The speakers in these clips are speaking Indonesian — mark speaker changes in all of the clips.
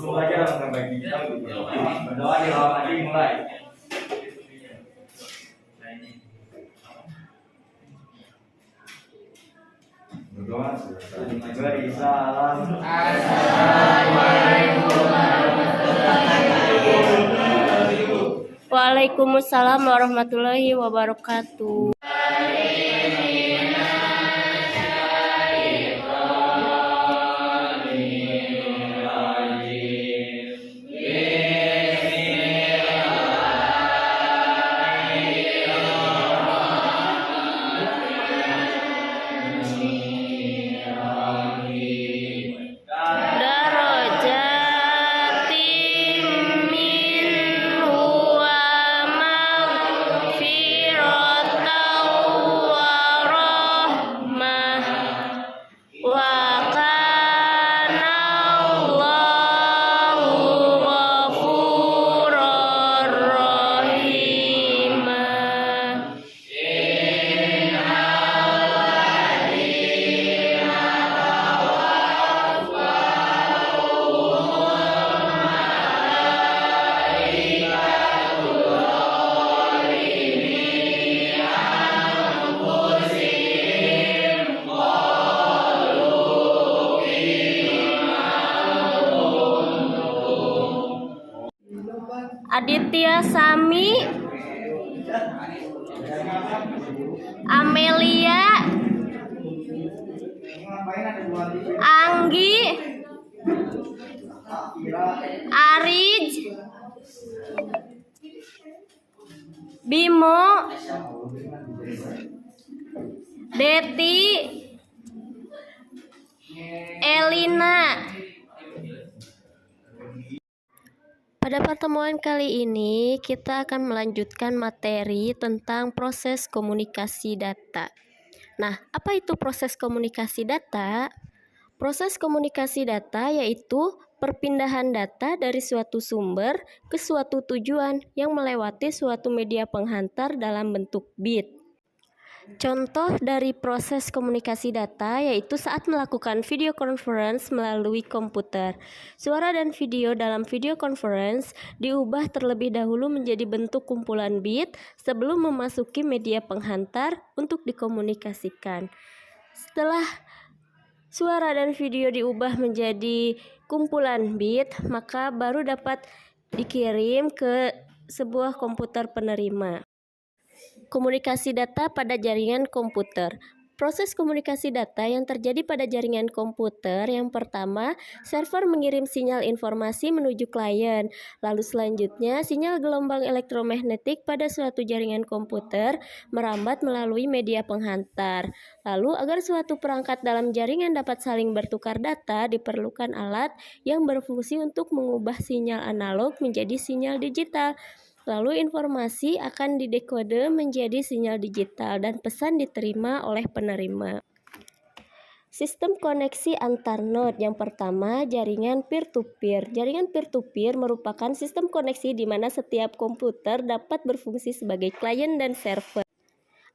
Speaker 1: belajar sampai kita berdoa di awal nanti mulai. Berdoa. Beri salam. Assalamualaikum warahmatullahi wabarakatuh.
Speaker 2: Waalaikumsalam warahmatullahi wabarakatuh. Aditya Sami, Amelia, Anggi, Arij, Bimo, Deti, Elina. Pada pertemuan kali ini, kita akan melanjutkan materi tentang proses komunikasi data. Nah, apa itu proses komunikasi data? Proses komunikasi data yaitu perpindahan data dari suatu sumber ke suatu tujuan yang melewati suatu media penghantar dalam bentuk bit. Contoh dari proses komunikasi data yaitu saat melakukan video conference melalui komputer. Suara dan video dalam video conference diubah terlebih dahulu menjadi bentuk kumpulan bit sebelum memasuki media penghantar untuk dikomunikasikan. Setelah suara dan video diubah menjadi kumpulan bit, maka baru dapat dikirim ke sebuah komputer penerima. Komunikasi data pada jaringan komputer. Proses komunikasi data yang terjadi pada jaringan komputer yang pertama, server mengirim sinyal informasi menuju klien. Lalu selanjutnya, sinyal gelombang elektromagnetik pada suatu jaringan komputer merambat melalui media penghantar. Lalu agar suatu perangkat dalam jaringan dapat saling bertukar data, diperlukan alat yang berfungsi untuk mengubah sinyal analog menjadi sinyal digital. Lalu informasi akan didekode menjadi sinyal digital dan pesan diterima oleh penerima. Sistem koneksi antar node. Yang pertama, jaringan peer-to-peer. Jaringan peer-to-peer merupakan sistem koneksi di mana setiap komputer dapat berfungsi sebagai klien dan server.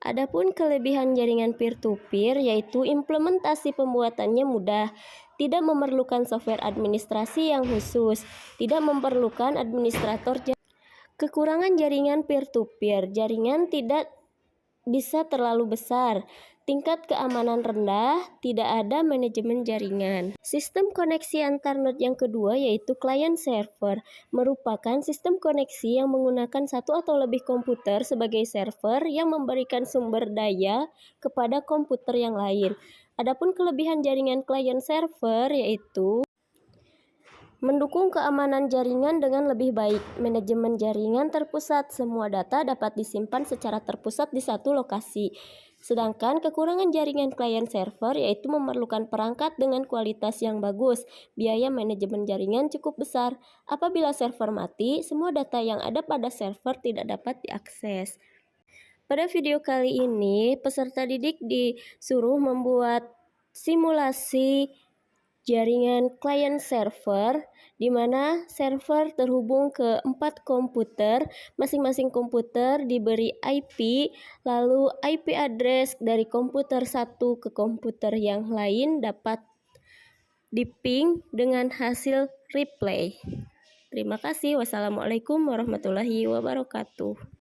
Speaker 2: Adapun kelebihan jaringan peer-to-peer yaitu implementasi pembuatannya mudah, tidak memerlukan software administrasi yang khusus, tidak memerlukan administrator. Kekurangan jaringan peer-to-peer, jaringan tidak bisa terlalu besar, tingkat keamanan rendah, tidak ada manajemen jaringan. Sistem koneksi antar node yang kedua yaitu client server, merupakan sistem koneksi yang menggunakan satu atau lebih komputer sebagai server yang memberikan sumber daya kepada komputer yang lain. Adapun kelebihan jaringan client server yaitu mendukung keamanan jaringan dengan lebih baik. Manajemen jaringan terpusat, semua data dapat disimpan secara terpusat di satu lokasi. Sedangkan kekurangan jaringan client server yaitu memerlukan perangkat dengan kualitas yang bagus. Biaya manajemen jaringan cukup besar. Apabila server mati, semua data yang ada pada server tidak dapat diakses. Pada video kali ini, peserta didik disuruh membuat simulasi jaringan client server di mana server terhubung ke 4 komputer, masing-masing komputer diberi IP, lalu IP address dari komputer satu ke komputer yang lain dapat diping dengan hasil replay. Terima kasih. Wassalamualaikum warahmatullahi wabarakatuh.